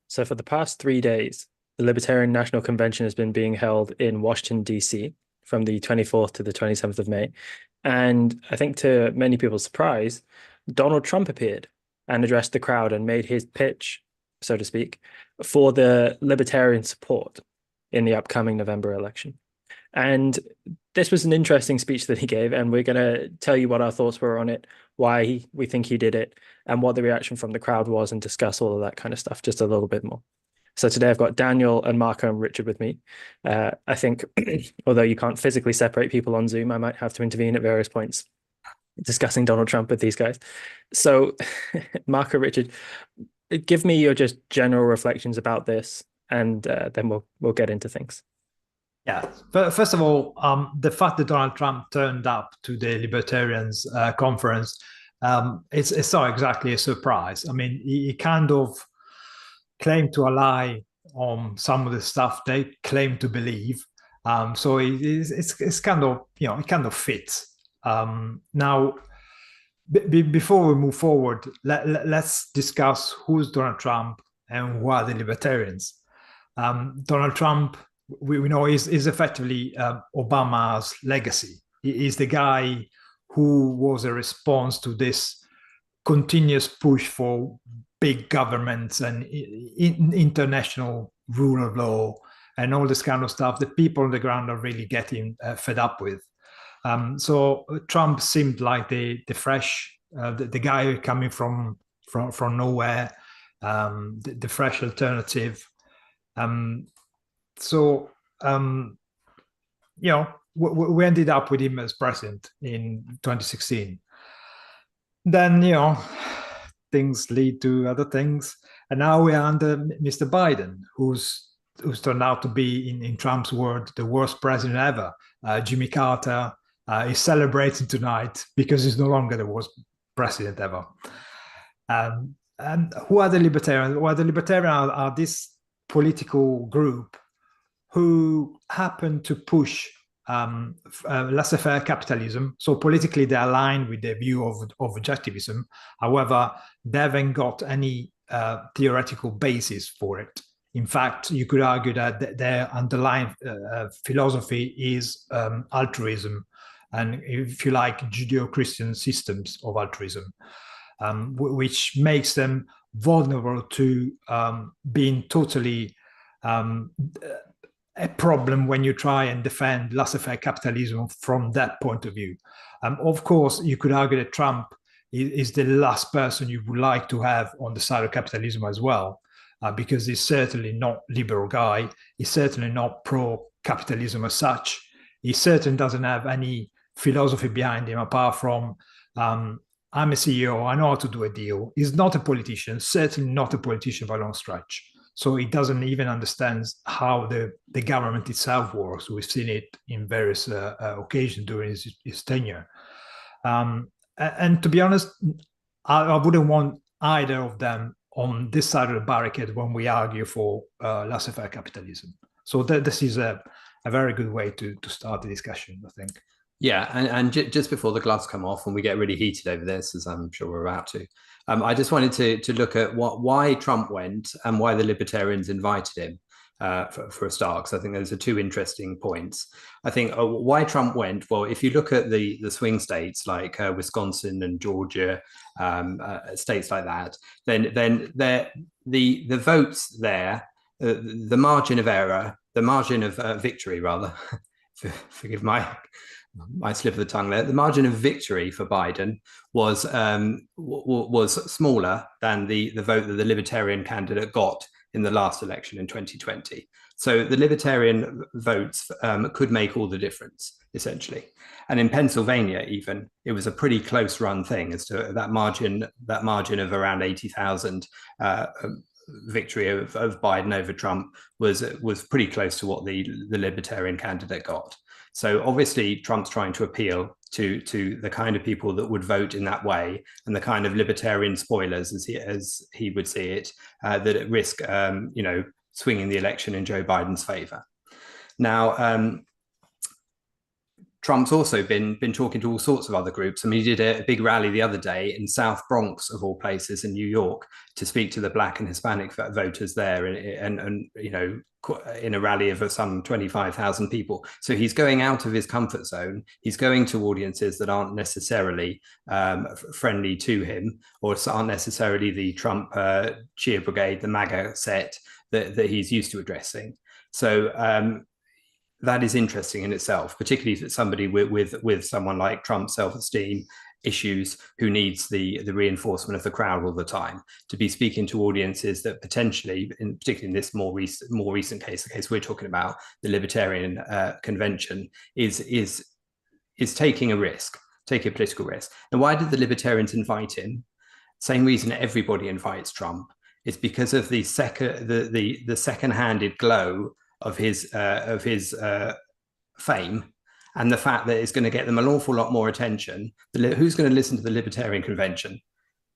So for the past 3 days, the Libertarian National Convention has been being held in Washington, D.C. from the 24th to the 27th of May. And I think to many people's surprise, Donald Trump appeared and addressed the crowd and made his pitch, so to speak, for the Libertarian support in the upcoming November election. And this was an interesting speech that he gave, and we're going to tell you what our thoughts were on it, why we think he did it, and what the reaction from the crowd was, and discuss all of that kind of stuff just a little bit more. So today I've got Daniel and Marco and Richard with me. I think, although you can't physically separate people on Zoom, I might have to intervene at various points discussing Donald Trump with these guys. So, Marco, Richard, give me your just general reflections about this, and then we'll get into things. Yeah. First of all, the fact that Donald Trump turned up to the Libertarians conference, it's not exactly a surprise. I mean, he kind of claimed to ally on some of the stuff they claim to believe. So it's kind of, it kind of fits. Now, before we move forward, let's discuss who's Donald Trump and who are the Libertarians. Donald Trump, we know, is effectively Obama's legacy. He is the guy who was a response to this continuous push for big governments and international rule of law and all this kind of stuff that people on the ground are really getting fed up with. So Trump seemed like the fresh, the guy coming from nowhere, the fresh alternative. We ended up with him as president in 2016. Then, things lead to other things. And now we're under Mr. Biden, who's turned out to be, in Trump's word, the worst president ever. Jimmy Carter is celebrating tonight because he's no longer the worst president ever. And who are the Libertarians? Well, the Libertarians are this political group who happen to push laissez-faire capitalism. So politically, they're aligned with the view of objectivism. However, they haven't got any theoretical basis for it. In fact, you could argue that their underlying philosophy is altruism, and, if you like, Judeo-Christian systems of altruism, which makes them vulnerable to being totally a problem when you try and defend laissez-faire capitalism from that point of view. Of course, you could argue that Trump is the last person you would like to have on the side of capitalism as well, because he's certainly not a liberal guy. He's certainly not pro-capitalism as such. He certainly doesn't have any philosophy behind him apart from, I'm a CEO, I know how to do a deal. He's not a politician, certainly not a politician by a long stretch. So he doesn't even understand how the government itself works. We've seen it in various occasions during his tenure. And to be honest, I wouldn't want either of them on this side of the barricade when we argue for laissez-faire capitalism. So this is a very good way to start the discussion, I think. Yeah, and just before the gloves come off and we get really heated over this, as I'm sure we're about to, I just wanted to look at why Trump went and why the Libertarians invited him for a start, because I think those are two interesting points. I think why Trump went, well, if you look at the swing states like Wisconsin and Georgia, states like that, then the votes there, the margin of error, the margin of victory, rather, forgive my slip of the tongue there, the margin of victory for Biden was smaller than the vote that the Libertarian candidate got in the last election in 2020. So the Libertarian votes could make all the difference, essentially. And in Pennsylvania, even, it was a pretty close run thing as to that margin of around 80,000 victory of Biden over Trump was pretty close to what the Libertarian candidate got. So obviously Trump's trying to appeal to the kind of people that would vote in that way, and the kind of libertarian spoilers, as he would see it, that risk swinging the election in Joe Biden's favor. Now, Trump's also been talking to all sorts of other groups. I mean, he did a big rally the other day in South Bronx, of all places, in New York, to speak to the Black and Hispanic voters there, and you know, in a rally of some 25,000 people. So he's going out of his comfort zone. He's going to audiences that aren't necessarily friendly to him, or aren't necessarily the Trump cheer brigade, the MAGA set that he's used to addressing. So that is interesting in itself, particularly for somebody with someone like Trump's self-esteem issues, who needs the reinforcement of the crowd all the time, to be speaking to audiences that potentially, particularly in this more recent case, the case we're talking about, the Libertarian convention, is taking a risk, taking a political risk. And why did the Libertarians invite him? Same reason everybody invites Trump. It's because of the second-handed glow of his fame, and the fact that it's going to get them an awful lot more attention. Who's going to listen to the Libertarian convention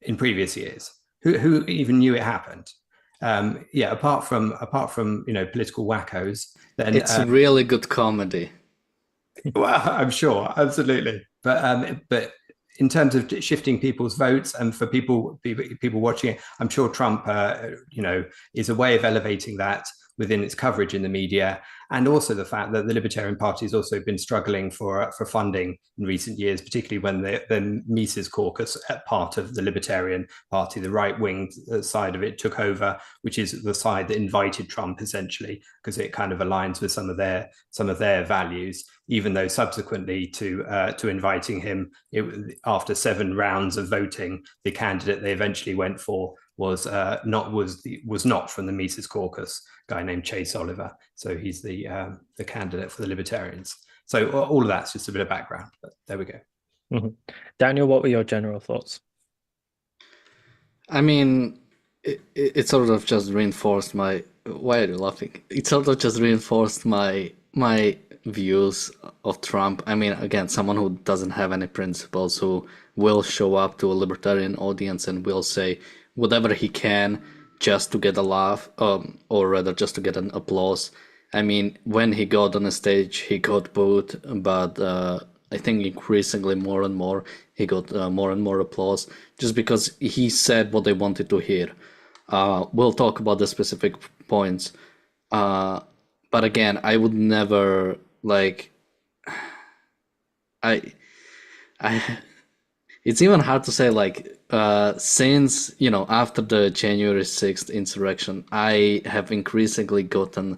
in previous years? Who even knew it happened? Yeah, apart from you know, political wackos, then it's really good comedy. Well, I'm sure, absolutely, but in terms of shifting people's votes and for people watching it, I'm sure Trump, you know, is a way of elevating that within its coverage in the media, and also the fact that the Libertarian Party has also been struggling for funding in recent years, particularly when the Mises Caucus, part of the Libertarian Party, the right-wing side of it, took over, which is the side that invited Trump, essentially, because it kind of aligns with some of their values. Even though subsequently to inviting him, after 7 rounds of voting, the candidate they eventually went for was not from the Mises Caucus, a guy named Chase Oliver. So he's the candidate for the Libertarians. So all of that's just a bit of background, but there we go. Mm-hmm. Daniel, what were your general thoughts? I mean, it sort of just reinforced my. Why are you laughing? It sort of just reinforced my views of Trump. I mean, again, someone who doesn't have any principles, who will show up to a libertarian audience and will say whatever he can just to get a laugh, or rather just to get an applause. I mean, when he got on a stage, he got booed, but I think increasingly more and more, he got more and more applause, just because he said what they wanted to hear. We'll talk about the specific points. But again, I would never, like, it's even hard to say, like, since, you know, after the January 6th insurrection, I have increasingly gotten,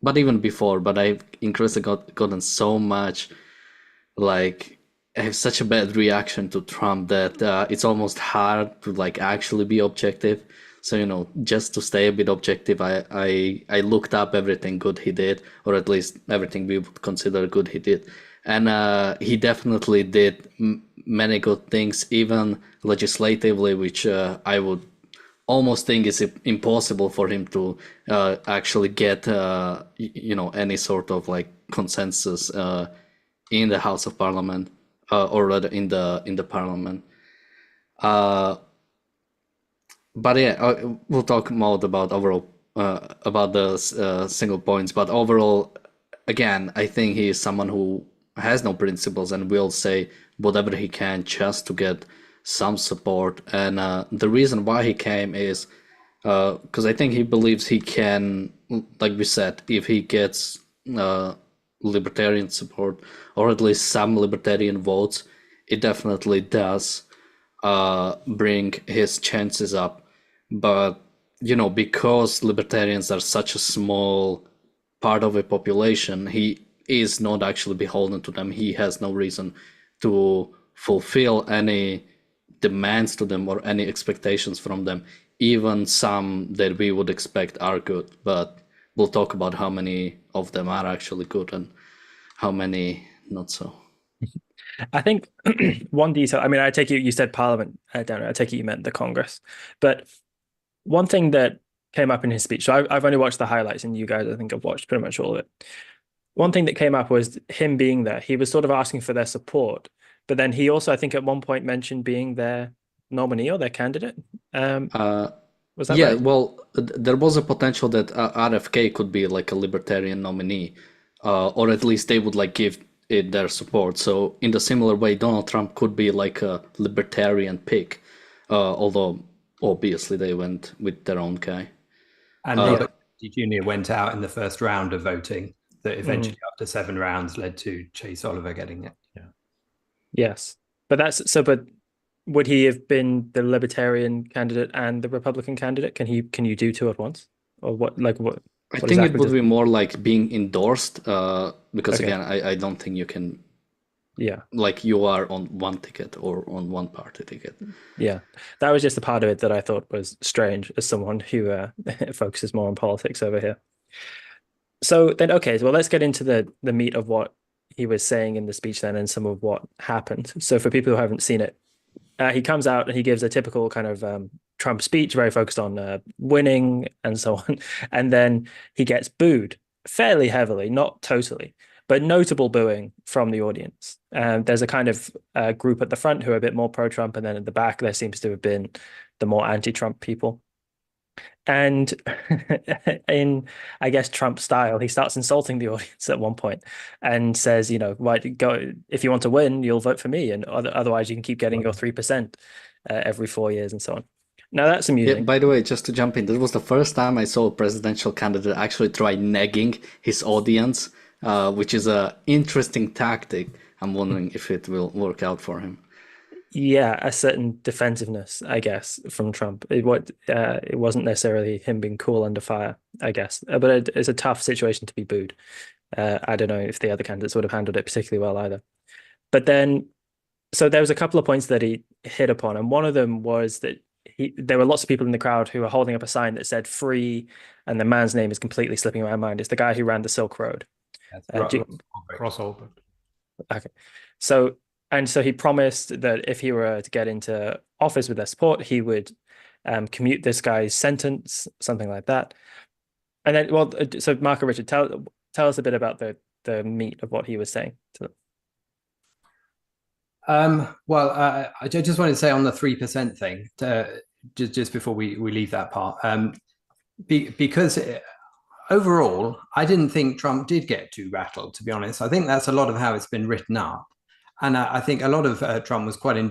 but even before, but I've increasingly gotten so much, like, I have such a bad reaction to Trump that it's almost hard to, like, actually be objective. So, you know, just to stay a bit objective, I looked up everything good he did, or at least everything we would consider good he did. And he definitely did many good things, even legislatively, which I would almost think is impossible for him to actually get, you know, any sort of, like, consensus in the House of Parliament, or rather in the Parliament. But yeah, we'll talk more about overall about the single points. But overall, again, I think he is someone who has no principles and will say whatever he can just to get some support. And the reason why he came is because I think he believes he can, like we said, if he gets libertarian support, or at least some libertarian votes, it definitely does bring his chances up. But, you know, because libertarians are such a small part of a population, he is not actually beholden to them. He has no reason to fulfill any demands to them or any expectations from them. Even some that we would expect are good, but we'll talk about how many of them are actually good and how many not so. I think one detail, I mean, I take it you said Parliament, Darren, I take it you meant the Congress. But one thing that came up in his speech, so I've only watched the highlights, and you guys, I think, have watched pretty much all of it. One thing that came up was him being there. He was sort of asking for their support, but then he also, I think, at one point mentioned being their nominee or their candidate. Was that yeah, right? well, there was a potential that RFK could be like a libertarian nominee, or at least they would, like, give their support. So in the similar way, Donald Trump could be like a libertarian pick, although obviously they went with their own guy. And Robert Kennedy Jr. went out in the first round of voting that eventually, after 7 rounds, led to Chase Oliver getting it. Yeah. Yes, but would he have been the Libertarian candidate and the Republican candidate? Can you do two at once, or what? Like what? I think it would be more like being endorsed, because again, I don't think you can. Yeah, like you are on one ticket or on one party ticket. Yeah, that was just a part of it that I thought was strange as someone who focuses more on politics over here. So then, okay, well, let's get into the meat of what he was saying in the speech then, and some of what happened. So for people who haven't seen it, he comes out and he gives a typical kind of Trump speech, very focused on winning and so on. And then he gets booed fairly heavily, not totally, but notable booing from the audience. There's a kind of group at the front who are a bit more pro-Trump, and then at the back there seems to have been the more anti-Trump people. And in, I guess, Trump style, he starts insulting the audience at one point and says, why go, if you want to win, you'll vote for me, and otherwise you can keep getting your 3% every 4 years and so on. Now that's amusing. Yeah, by the way, just to jump in, this was the first time I saw a presidential candidate actually try negging his audience, which is an interesting tactic. I'm wondering if it will work out for him. Yeah, a certain defensiveness, I guess, from Trump. It wasn't necessarily him being cool under fire, I guess, but it's a tough situation to be booed. I don't know if the other candidates would have handled it particularly well either. But then, so there was a couple of points that he hit upon, and one of them was that there were lots of people in the crowd who were holding up a sign that said "free," and the man's name is completely slipping my mind. It's the guy who ran the Silk Road. Crossover. Okay, so he promised that if he were to get into office with their support, he would commute this guy's sentence, something like that. And then, well, so Mark and Richard, tell us a bit about the meat of what he was saying to them. I just wanted to say on the 3% thing, just before we leave that part, because overall, I didn't think Trump did get too rattled, to be honest. I think that's a lot of how it's been written up. And I think a lot of Trump was quite a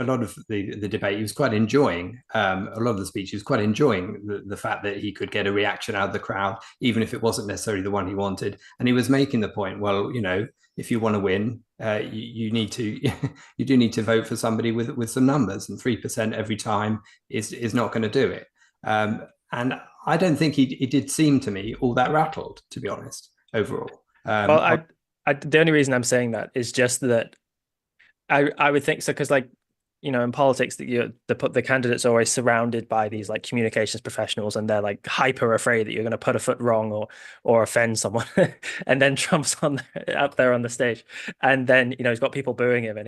lot of the debate, he was quite enjoying, a lot of the speech, he was quite enjoying the fact that he could get a reaction out of the crowd, even if it wasn't necessarily the one he wanted. And he was making the point, well, if you want to win, you do need to vote for somebody with some numbers, and 3% every time is not going to do it. And I don't think he did seem to me all that rattled, to be honest, overall. Well, the only reason I'm saying that is just that I would think so, because in politics, the candidates are always surrounded by these like communications professionals, and they're like hyper afraid that you're going to put a foot wrong or offend someone. And then Trump's up there on the stage, and then he's got people booing him, and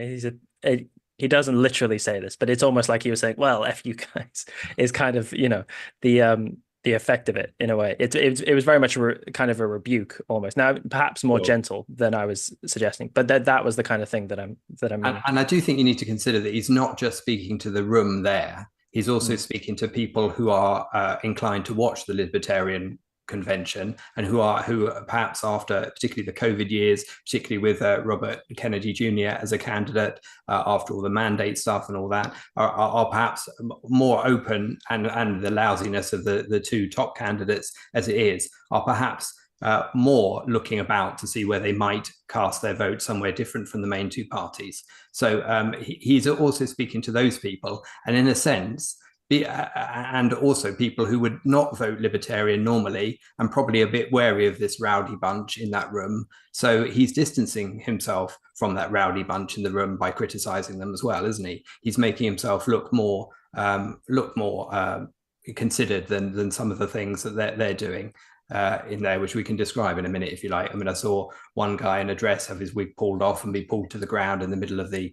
he doesn't literally say this, but it's almost like he was saying, "Well, F you guys," is kind of the effect of it in a way. It was very much kind of a rebuke almost. Now, perhaps more gentle than I was suggesting, but that was the kind of thing that I'm meaning. And I do think you need to consider that he's not just speaking to the room there. He's also speaking to people who are inclined to watch the Libertarian convention, and who perhaps after particularly the COVID years, particularly with Robert Kennedy Jr. as a candidate, after all the mandate stuff and all that, are perhaps more open, and the lousiness of the two top candidates as it is, are perhaps more looking about to see where they might cast their vote somewhere different from the main two parties. So he's also speaking to those people, and in a sense, and also people who would not vote Libertarian normally, and probably a bit wary of this rowdy bunch in that room. So he's distancing himself from that rowdy bunch in the room by criticizing them as well, isn't he? He's making himself look more considered than some of the things that they're doing in there, which we can describe in a minute if you like. I mean, I saw one guy in a dress have his wig pulled off and be pulled to the ground in the middle of the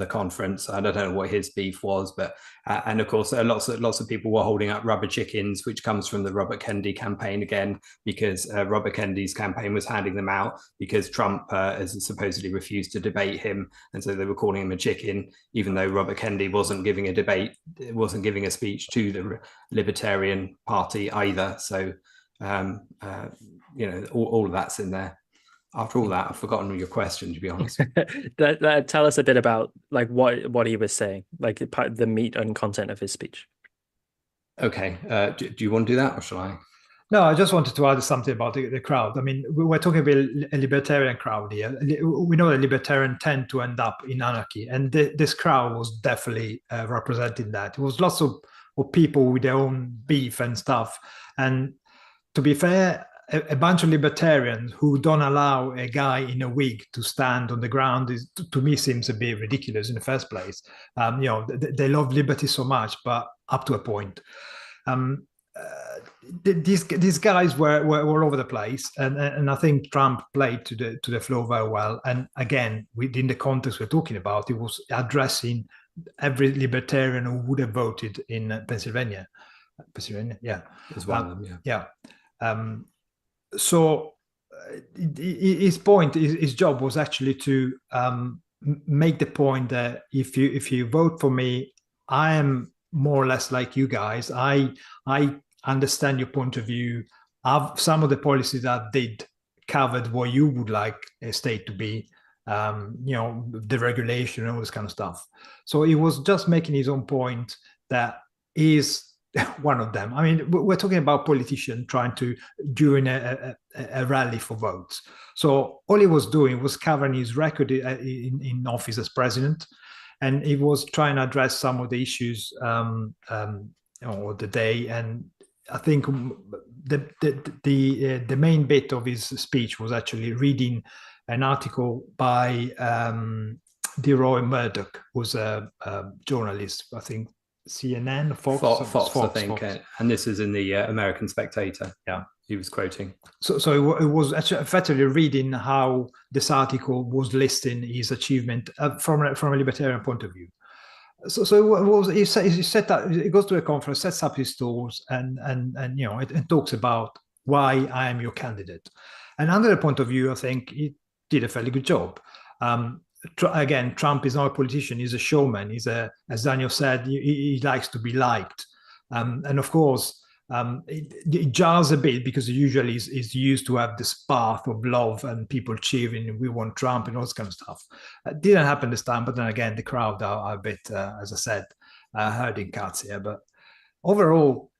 conference. I don't know what his beef was, but and of course lots of people were holding up rubber chickens, which comes from the Robert Kennedy campaign again, because Robert Kennedy's campaign was handing them out because Trump has supposedly refused to debate him, and so they were calling him a chicken, even though Robert Kennedy wasn't giving a speech to the Libertarian Party either. So all of that's in there. After all that, I've forgotten your question, to be honest. Tell us a bit about like what he was saying, like the meat and content of his speech. Okay. Do you want to do that, or shall I? No, I just wanted to add something about the crowd. I mean, we're talking about a libertarian crowd here. We know that libertarians tend to end up in anarchy, and this crowd was definitely representing that. It was lots of people with their own beef and stuff. And to be fair, a bunch of libertarians who don't allow a guy in a wig to stand on the ground is, to me, seems a bit ridiculous in the first place. They love liberty so much, but up to a point. These guys were all over the place, and I think Trump played to the flow very well. And again, within the context we're talking about, it was addressing every libertarian who would have voted in Pennsylvania, yeah, as one of them, yeah. So his point, his job was actually to make the point that if you vote for me, I am more or less like you guys. I understand your point of view. Some of the policies that I did covered what you would like a state to be, the regulation and all this kind of stuff. So he was just making his own point that is one of them. I mean, we're talking about politicians trying to during a rally for votes. So all he was doing was covering his record in office as president, and he was trying to address some of the issues of the day. And I think the main bit of his speech was actually reading an article by DeRoy Murdoch, who's a journalist, I think CNN, Fox, I think, Fox. And this is in the American Spectator. Yeah, he was quoting. So it was actually effectively reading how this article was listing his achievement from a libertarian point of view. So it was he set that he goes to a conference, sets up his stores, and it talks about why I am your candidate. And under the point of view, I think he did a fairly good job. Again, Trump is not a politician; he's a showman. As Daniel said, he likes to be liked, and of course, it jars a bit because he usually is used to have this path of love and people cheering, "We want Trump" and all this kind of stuff. It didn't happen this time, but then again, the crowd are a bit, as I said, herding cats here. But overall,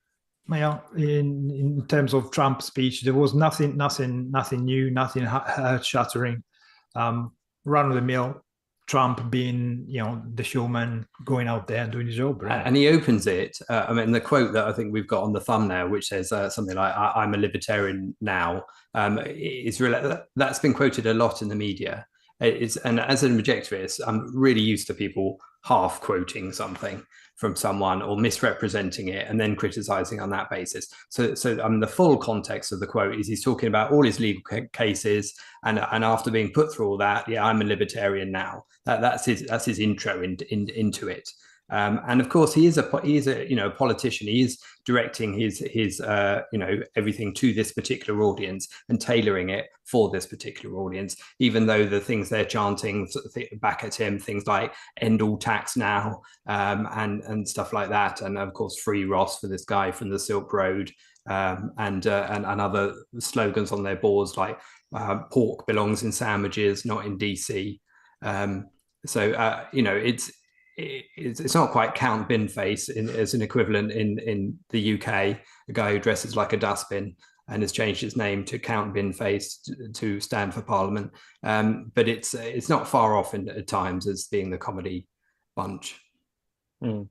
in terms of Trump's speech, there was nothing new, nothing earth-shattering. Run of the mill Trump being, the showman, going out there and doing his job. Right? And he opens it. I mean, the quote that I think we've got on the thumbnail, which says something like "I'm a libertarian now," is really, that's been quoted a lot in the media. And as an objectivist, I'm really used to people half quoting something from someone or misrepresenting it and then criticizing on that basis. So the full context of the quote is he's talking about all his legal cases, and after being put through all that, yeah, I'm a libertarian now. That's his intro into it. And of course, he is a politician. He is directing his everything to this particular audience and tailoring it for this particular audience. Even though the things they're chanting back at him, things like "end all tax now" and stuff like that, and of course "free Ross" for this guy from the Silk Road, and other slogans on their boards like "pork belongs in sandwiches, not in DC." It's not quite Count Binface as an equivalent in the UK, a guy who dresses like a dustbin and has changed his name to Count Binface to stand for Parliament. But it's not far off at times as being the comedy bunch. Mm.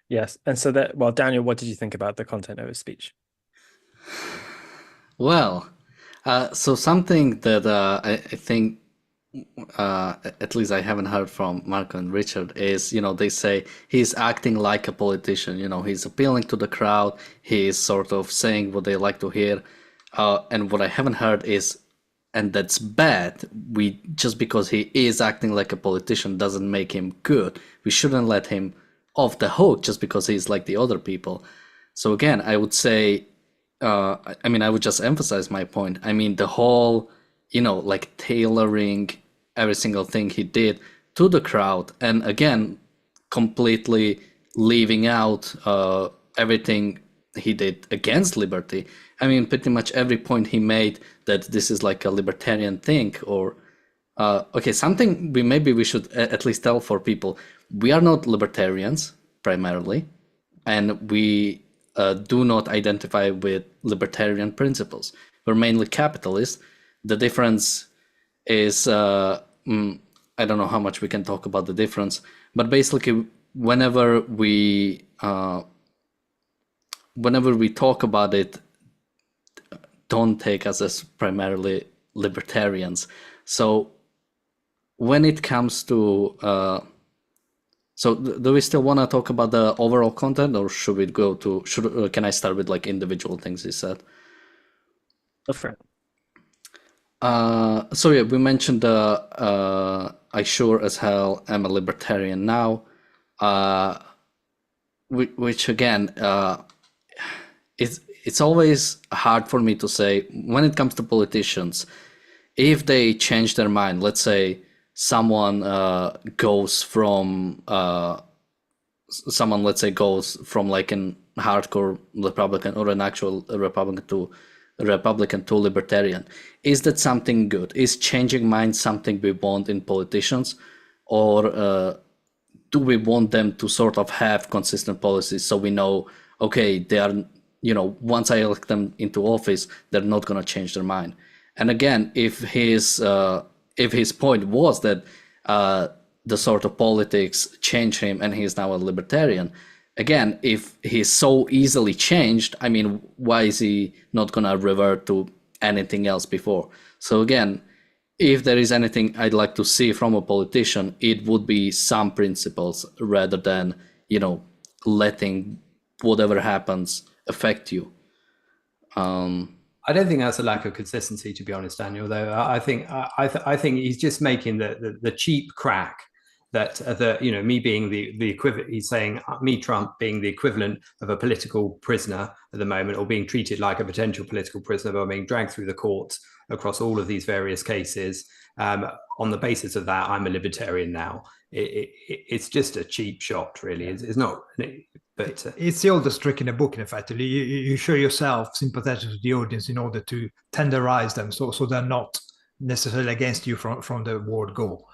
Yes. And so Daniel, what did you think about the content of his speech? Well, so something that I think, at least I haven't heard from Marco and Richard, is, they say he's acting like a politician. He's appealing to the crowd. He's sort of saying what they like to hear. And what I haven't heard is, and that's bad, just because he is acting like a politician doesn't make him good. We shouldn't let him off the hook just because he's like the other people. So again, I would say, I would just emphasize my point. I mean, the whole, like tailoring every single thing he did to the crowd, and again, completely leaving out everything he did against liberty. I mean, pretty much every point he made that this is like a libertarian thing, or okay, something maybe we should at least tell for people: we are not libertarians primarily, and we do not identify with libertarian principles. We're mainly capitalists. The difference is I don't know how much we can talk about the difference, but basically whenever we talk about it, don't take us as primarily libertarians. So when it comes to so do we still want to talk about the overall content, or should we go to can I start with like individual things he said? Different. So yeah, we mentioned I sure as hell am a libertarian now, which again, it's always hard for me to say when it comes to politicians, if they change their mind. Let's say someone goes from like an hardcore Republican or an actual Republican to libertarian. Is that something good? Is changing minds something we want in politicians, or do we want them to sort of have consistent policies so we know, okay, they are, once I elect them into office, they're not going to change their mind? And again, if his point was that the sort of politics changed him and he's now a libertarian, again, if he's so easily changed, I mean, why is he not going to revert to anything else before? So again, if there is anything I'd like to see from a politician, it would be some principles rather than, letting whatever happens affect you. I don't think that's a lack of consistency, to be honest, Daniel. Though I think he's just making the cheap crack that me being the equivalent. He's saying me, Trump, being the equivalent of a political prisoner at the moment, or being treated like a potential political prisoner by being dragged through the courts across all of these various cases. On the basis of that, I'm a libertarian now. It's just a cheap shot, really. It's not. But it's the oldest trick in the book, effectively. You show yourself sympathetic to the audience in order to tenderize them, so they're not necessarily against you from the word go.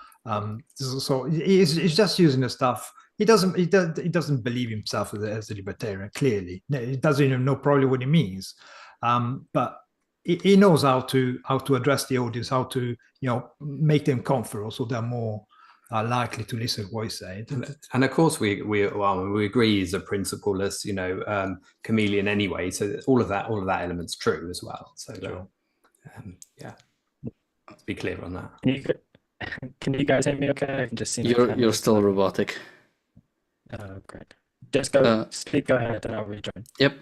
So he's just using the stuff. He doesn't believe himself as a libertarian. Clearly, he doesn't even know probably what he means. But he knows how to address the audience, how to make them comfortable, so they're more likely to listen to what he's saying. And of course, we agree he's a principleless, chameleon anyway. So all of that element's true as well. So sure. Yeah, let's be clear on that. Can you guys hear me? Okay, I can just see. You're still robotic. Oh, great. Just go ahead, and I'll rejoin. Yep.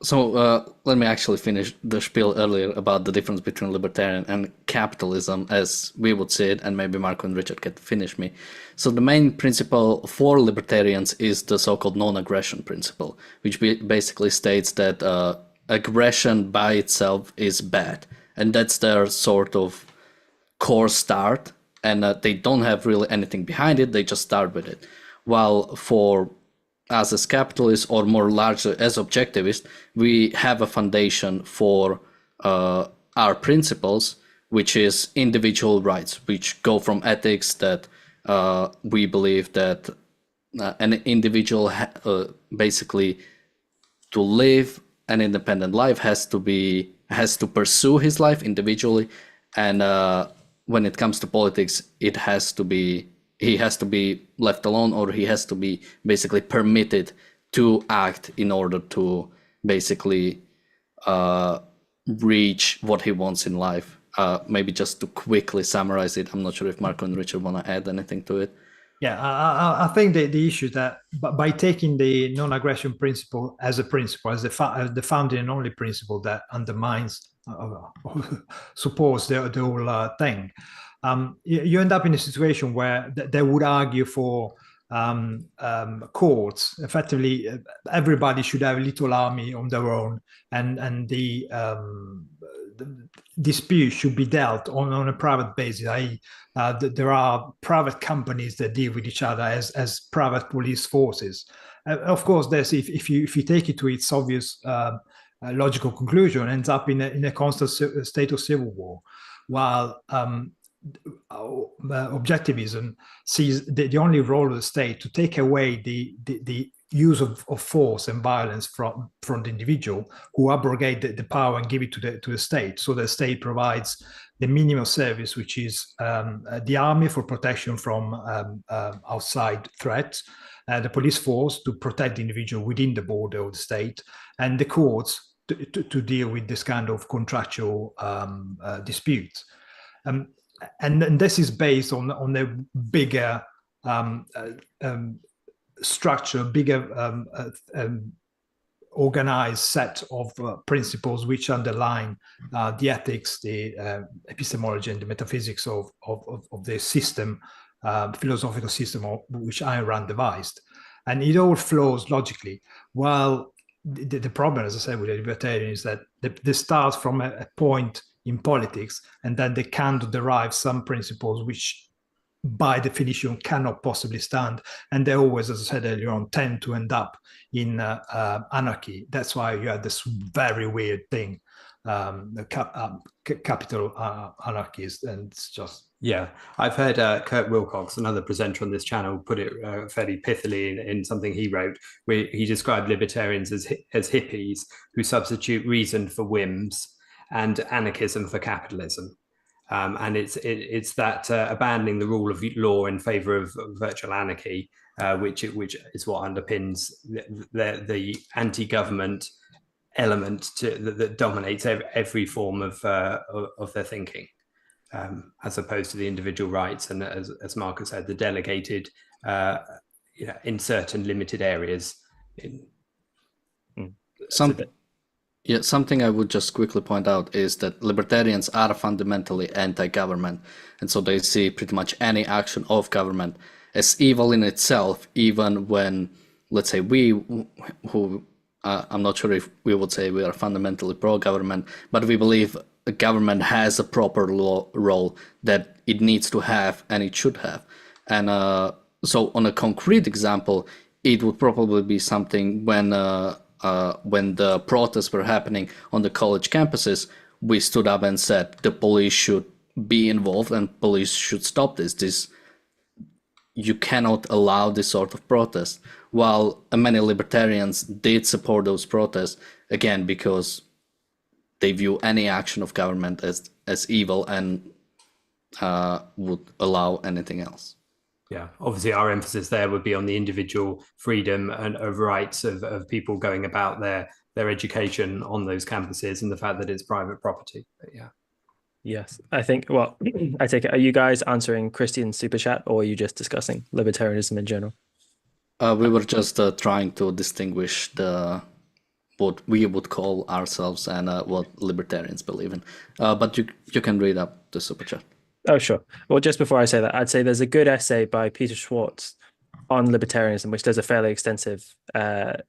So let me actually finish the spiel earlier about the difference between libertarian and capitalism as we would see it, and maybe Marco and Richard can finish me. So the main principle for libertarians is the so-called non-aggression principle, which basically states that aggression by itself is bad, and that's their sort of core start, and they don't have really anything behind it, they just start with it. While for us as capitalists, or more largely as objectivists, we have a foundation for our principles, which is individual rights, which go from ethics that we believe that an individual basically to live an independent life has to pursue his life individually, and when it comes to politics, he has to be left alone, or he has to be basically permitted to act in order to basically reach what he wants in life. Maybe just to quickly summarize it, I'm not sure if Marco and Richard want to add anything to it. Yeah, I think the issue is that by taking the non-aggression principle as the founding and only principle that undermines, supports the whole thing, you end up in a situation where they would argue for courts. Effectively, everybody should have a little army on their own, and the dispute should be dealt on a private basis. There are private companies that deal with each other as private police forces, Of course, there's if you take it to its obvious logical conclusion, ends up in a constant state of civil war, while objectivism sees the only role of the state to take away the use of force and violence from the individual, who abrogate the power and give it to the state. So the state provides the minimum service, which is the army for protection from outside threats, the police force to protect the individual within the border of the state, and the courts to deal with this kind of contractual disputes. And this is based on a bigger structure, bigger organized set of principles which underline the ethics, the epistemology, and the metaphysics of the system, philosophical system which Ayn Rand devised. And it all flows logically. While the problem, as I said, with the libertarian is that they start from a point in politics, and then they can derive some principles which by definition cannot possibly stand, and they always, as I said earlier on, tend to end up in anarchy. That's why you had this very weird thing, capital anarchies, and it's just... Yeah, I've heard Kurt Wilcox, another presenter on this channel, put it fairly pithily in something he wrote, where he described libertarians as hippies who substitute reason for whims and anarchism for capitalism. And it's that abandoning the rule of law in favor of virtual anarchy, which is what underpins the anti-government element that dominates every form of their thinking, as opposed to the individual rights and, as Marcus said, the delegated in certain limited areas. Something I would just quickly point out is that libertarians are fundamentally anti-government, and so they see pretty much any action of government as evil in itself, even when, let's say, I'm not sure if we would say we are fundamentally pro-government, but we believe a government has a proper role that it needs to have and it should have. And so on a concrete example, it would probably be something when the protests were happening on the college campuses, we stood up and said the police should be involved and police should stop this. You cannot allow this sort of protest. While many libertarians did support those protests, again, because they view any action of government as evil and would allow anything else. Yeah, obviously our emphasis there would be on the individual freedom and of rights of people going about their education on those campuses, and the fact that it's private property. But yeah. Yes, I think, well, I take it, are you guys answering Christian's super chat, or are you just discussing libertarianism in general? We were just trying to distinguish what we would call ourselves and what libertarians believe in. But you can read up the super chat. Oh, sure. Well, just before I say that, I'd say there's a good essay by Peter Schwartz on libertarianism, which does a fairly extensive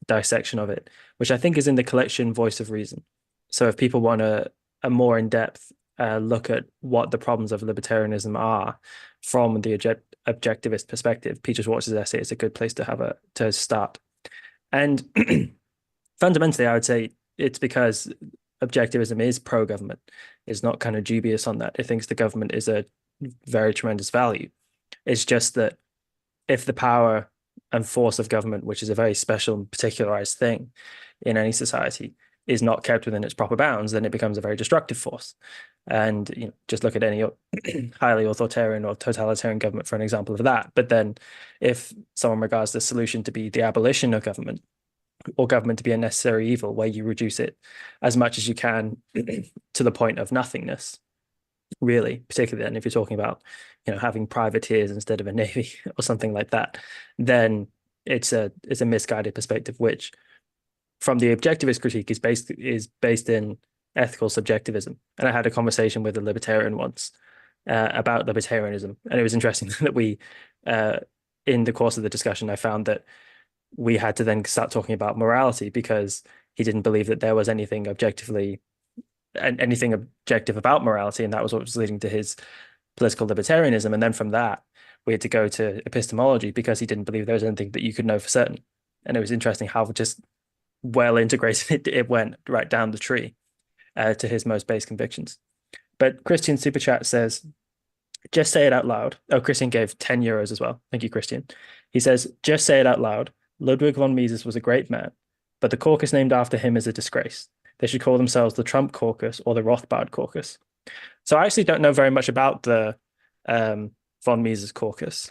dissection of it, which I think is in the collection Voice of Reason. So if people want a more in-depth look at what the problems of libertarianism are from the objectivist perspective, Peter Schwartz's essay is a good place to start. And fundamentally, I would say it's because objectivism is pro-government. It's not kind of dubious on that. It thinks the government is a very tremendous value. It's just that if the power and force of government, which is a very special and particularized thing in any society, is not kept within its proper bounds, then it becomes a very destructive force. And just look at any highly authoritarian or totalitarian government for an example of that. But then if someone regards the solution to be the abolition of government, or government to be a necessary evil, where you reduce it as much as you can to the point of nothingness, really, particularly then if you're talking about having privateers instead of a navy or something like that, then it's a misguided perspective, which from the objectivist critique is based in ethical subjectivism. And I had a conversation with a libertarian once about libertarianism, and it was interesting that we in the course of the discussion I found that we had to then start talking about morality, because he didn't believe that there was anything objective about morality, and that was what was leading to his political libertarianism. And then from that, we had to go to epistemology, because he didn't believe there was anything that you could know for certain. And it was interesting how just well integrated it went right down the tree to his most base convictions. But Christian Super Chat says, just say it out loud. Oh, Christian gave 10 euros as well. Thank you, Christian. He says, just say it out loud. Ludwig von Mises was a great man, but the caucus named after him is a disgrace. They should call themselves the Trump Caucus or the Rothbard Caucus. So I actually don't know very much about the von Mises caucus.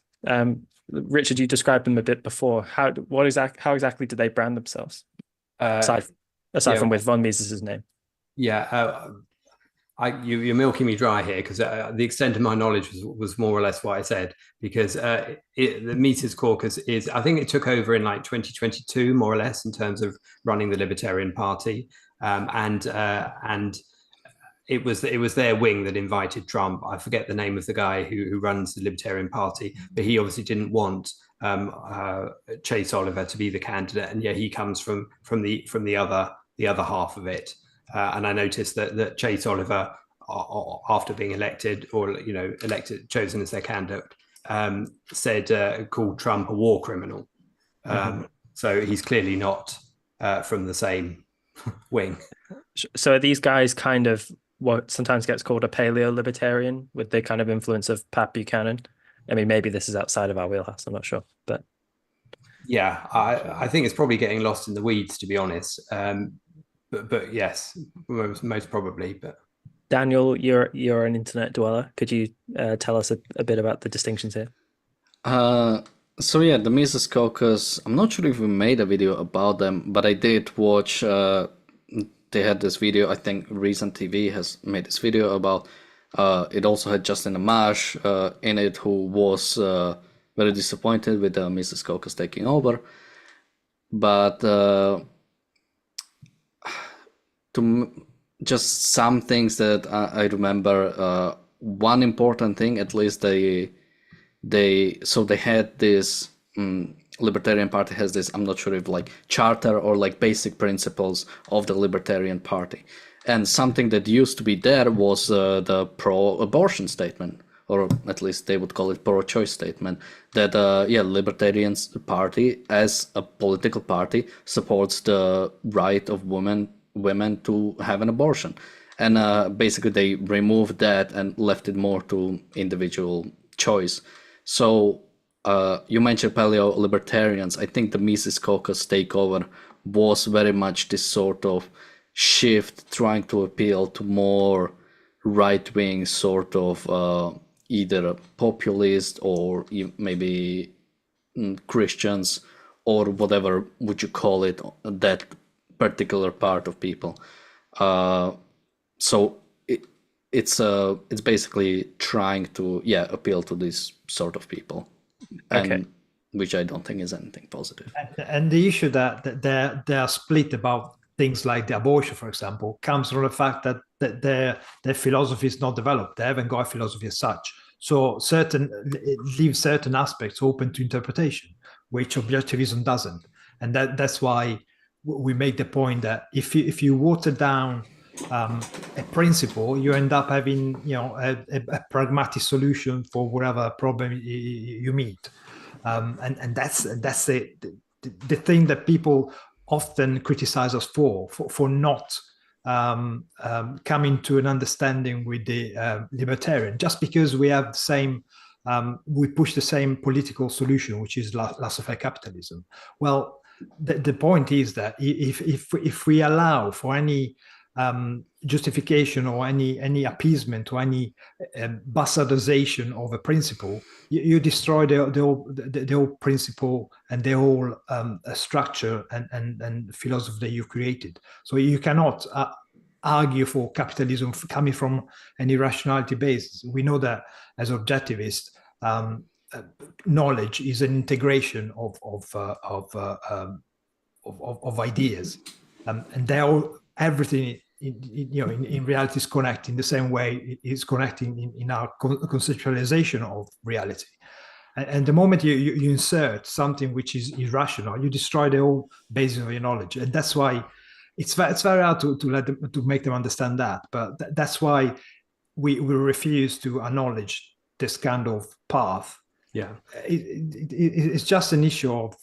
Richard, you described them a bit before. How exactly do they brand themselves? Aside from with von Mises' name. Yeah, you're milking me dry here, because the extent of my knowledge was more or less what I said, because the Mises Caucus is, I think it took over in like 2022, more or less, in terms of running the Libertarian Party, and it was their wing that invited Trump. I forget the name of the guy who runs the Libertarian Party, but he obviously didn't want Chase Oliver to be the candidate, and yeah, he comes from the other half of it. And I noticed that Chase Oliver, after being elected, or chosen as their candidate, called Trump a war criminal. So he's clearly not from the same wing. So are these guys kind of what sometimes gets called a paleo-libertarian, with the kind of influence of Pat Buchanan? I mean, maybe this is outside of our wheelhouse, I'm not sure, but yeah, I think it's probably getting lost in the weeds, to be honest. But yes, most probably. But Daniel, you're an internet dweller. Could you tell us a bit about the distinctions here? So yeah, the Mises Caucus, I'm not sure if we made a video about them, but I did watch, they had this video, I think Reason TV has made this video about, it also had Justin Amash in it, who was very disappointed with the Mises Caucus taking over. But just some things that I remember, one important thing, at least they had this, Libertarian Party has this, I'm not sure if like charter or like basic principles of the Libertarian Party. And something that used to be there was the pro-abortion statement, or at least they would call it pro-choice statement, that Libertarians Party as a political party supports the right of women to have an abortion. And basically they removed that and left it more to individual choice. So you mentioned paleo-libertarians. I think the Mises Caucus takeover was very much this sort of shift, trying to appeal to more right-wing sort of either populist or maybe Christians or whatever would you call it, that particular part of people. So it's basically trying to appeal to this sort of people, and which I don't think is anything positive. And the issue that they are split about things like the abortion, for example, comes from the fact that their philosophy is not developed. They haven't got a philosophy as such. So it leaves certain aspects open to interpretation, which objectivism doesn't. And that's why we make the point that if you water down a principle, you end up having a pragmatic solution for whatever problem you meet, and that's the thing that people often criticize us for not coming to an understanding with the libertarian, just because we have the same. We push the same political solution, which is laissez-faire capitalism. Well, the point is that if we allow for any justification or any appeasement or any bastardization of a principle, you destroy the whole principle and the whole structure and philosophy that you created. So you cannot argue for capitalism coming from an irrationality basis. We know that as objectivists, knowledge is an integration of ideas, and they all everything in reality is connecting the same way it's connecting in our conceptualization of reality. And the moment you insert something which is irrational, you destroy the whole basis of your knowledge, and that's why it's very hard to make them understand that. But that's why we refuse to acknowledge this kind of path. Yeah, It's just an issue of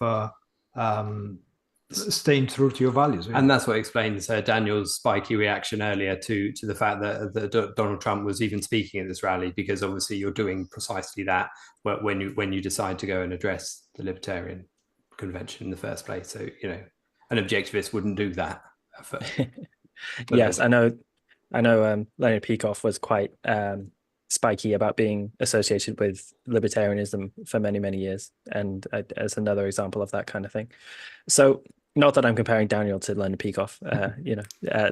staying true to your values. And that's what explains Daniel's spiky reaction earlier to the fact that Donald Trump was even speaking at this rally, because obviously you're doing precisely that when you decide to go and address the Libertarian convention in the first place. So, you know, an objectivist wouldn't do that. Yes, I know. Leonard Peikoff was quite spiky about being associated with libertarianism for many, many years, and as another example of that kind of thing. So, not that I'm comparing Daniel to Leonard Peikoff.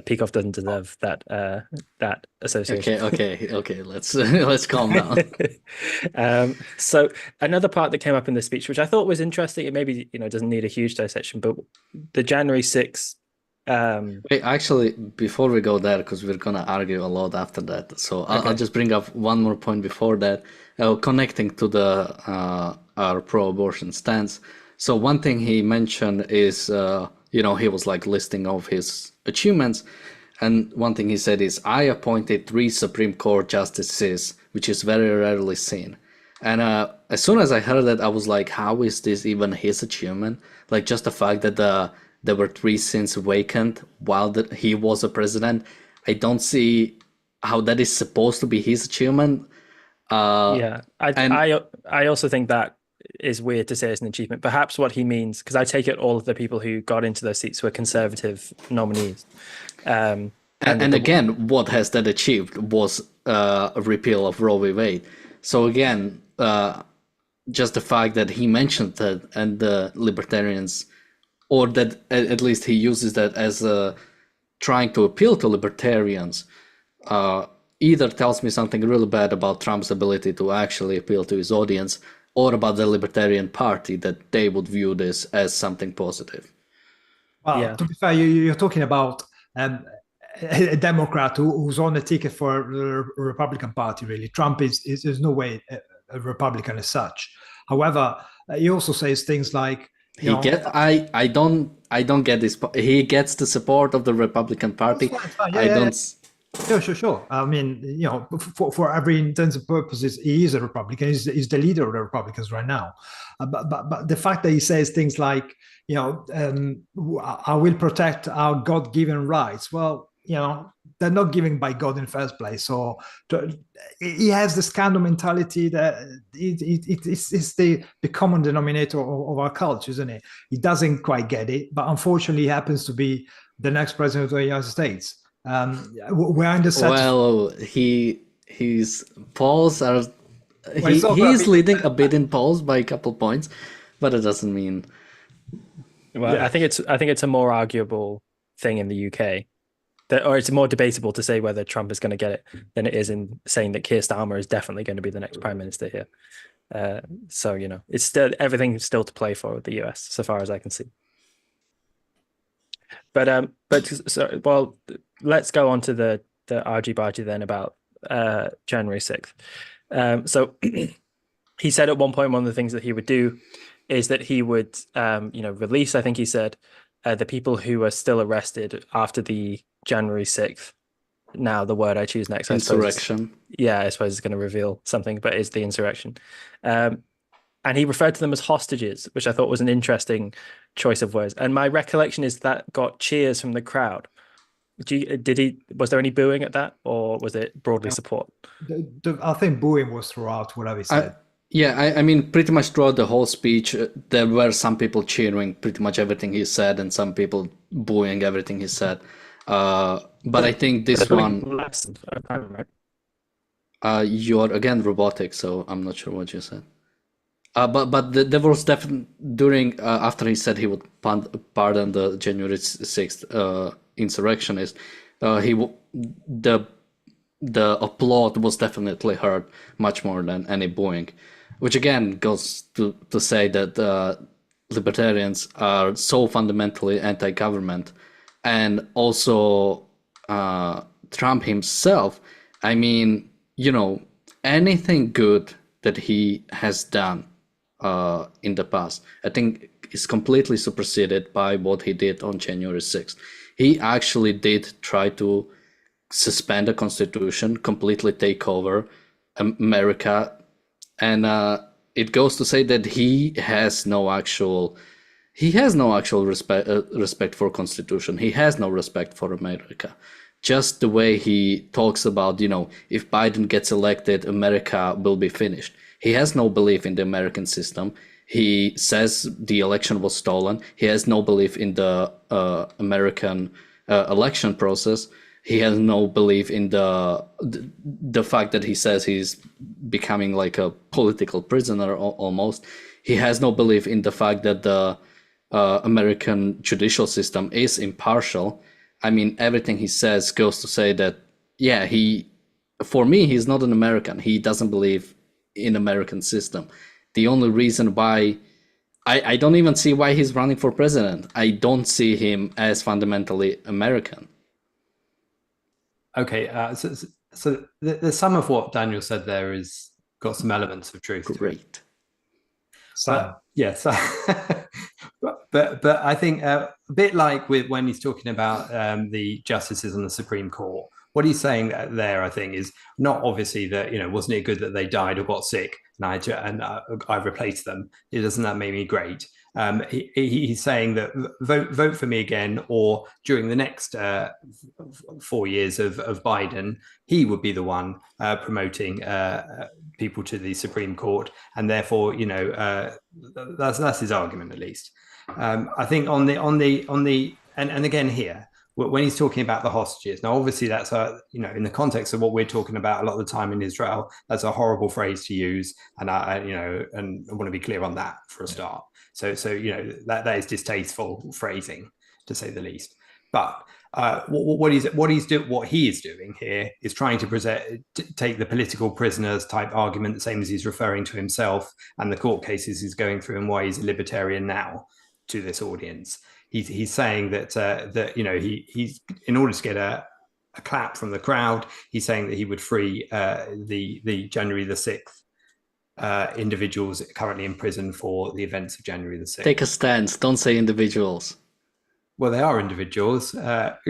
Peikoff doesn't deserve that association. Okay. Let's calm down. So another part that came up in the speech, which I thought was interesting, it maybe doesn't need a huge dissection, but the January 6th. Wait, actually, before we go there, because we're gonna argue a lot after that, so I'll just bring up one more point before that, connecting to the our pro-abortion stance. So one thing he mentioned is, he was like listing off his achievements, and one thing he said is, "I appointed 3 Supreme Court justices, which is very rarely seen." And as soon as I heard that, I was like, "How is this even his achievement? Like, just the fact that there were 3 seats vacant while he was a president. I don't see how that is supposed to be his achievement." I also think that is weird to say as an achievement. Perhaps what he means, because I take it all of the people who got into those seats were conservative nominees. And again, what has that achieved was a repeal of Roe v. Wade. So again, just the fact that he mentioned that, and the Libertarians, or that at least he uses that as trying to appeal to Libertarians, either tells me something really bad about Trump's ability to actually appeal to his audience, or about the Libertarian Party, that they would view this as something positive. Well, to be fair, you're talking about a Democrat who's on the ticket for the Republican Party, really. Trump is no way a Republican as such. However, he also says things like, I don't get this. He gets the support of the Republican Party. Sure. I mean, for every intents and purposes, he is a Republican. He's the leader of the Republicans right now. But the fact that he says things like, I will protect our God-given rights. Well, they're not given by God in the first place. So he has this kind of mentality that it's the common denominator of our culture, isn't it? He doesn't quite get it, but unfortunately, he happens to be the next president of the United States. We're in the well, his polls are. He's leading a bit in polls by a couple points, but it doesn't mean. Well, I think it's a more arguable thing in the UK. Or it's more debatable to say whether Trump is going to get it than it is in saying that Keir Starmer is definitely going to be the next prime minister here. So it's still everything's still to play for with the US, so far as I can see. But let's go on to the argy-bargy then about January 6th. So he said at one point, one of the things that he would do is that he would release, I think he said, the people who are still arrested after the January 6th. Now the word I choose next, insurrection. I suppose it's going to reveal something, but it's the insurrection. And he referred to them as hostages, which I thought was an interesting choice of words. And my recollection is that got cheers from the crowd. Was there any booing at that, or was it broadly support? I think booing was throughout whatever he said. I mean, pretty much throughout the whole speech, there were some people cheering pretty much everything he said, and some people booing everything he said. But I think this one, you're again robotic, so I'm not sure what you said. But there was definitely during after he said he would pardon the January 6th insurrectionists, the applaud was definitely heard much more than any booing, which again goes to say that libertarians are so fundamentally anti-government, and also Trump himself. I mean, anything good that he has done in the past, I think is completely superseded by what he did on January 6th. He actually did try to suspend the Constitution, completely take over America, and it goes to say that he has no actual, he has no actual respect for Constitution. He has no respect for America. Just the way he talks about, if Biden gets elected, America will be finished. He has no belief in the American system. He says the election was stolen. He has no belief in the American election process. He has no belief in the fact that he says he's becoming like a political prisoner almost. He has no belief in the fact that the American judicial system is impartial. I mean, everything he says goes to say that, yeah, for me, he's not an American. He doesn't believe in American system. The only reason why I don't even see why he's running for president. I don't see him as fundamentally American. Okay, so the sum of what Daniel said there is got some elements of truth. Great. Yes, but I think a bit like when he's talking about the justices on the Supreme Court, what he's saying there, I think, is not obviously that, wasn't it good that they died or got sick and I replaced them? Doesn't that make me great? He's saying that vote for me again, or during the next 4 years of Biden, he would be the one promoting people to the Supreme Court, and therefore, that's his argument at least. I think on the and again here, when he's talking about the hostages, now obviously that's in the context of what we're talking about a lot of the time in Israel, that's a horrible phrase to use, and I want to be clear on that for a start. So that is distasteful phrasing, to say the least. But what he is doing here is trying to take the political prisoners type argument, the same as he's referring to himself and the court cases he's going through and why he's a libertarian now to this audience. He's saying that he's in order to get a clap from the crowd, he's saying that he would free the January the 6th individuals currently in prison for the events of January the 6th. Take a stance. Don't say individuals. Well, they are individuals. We're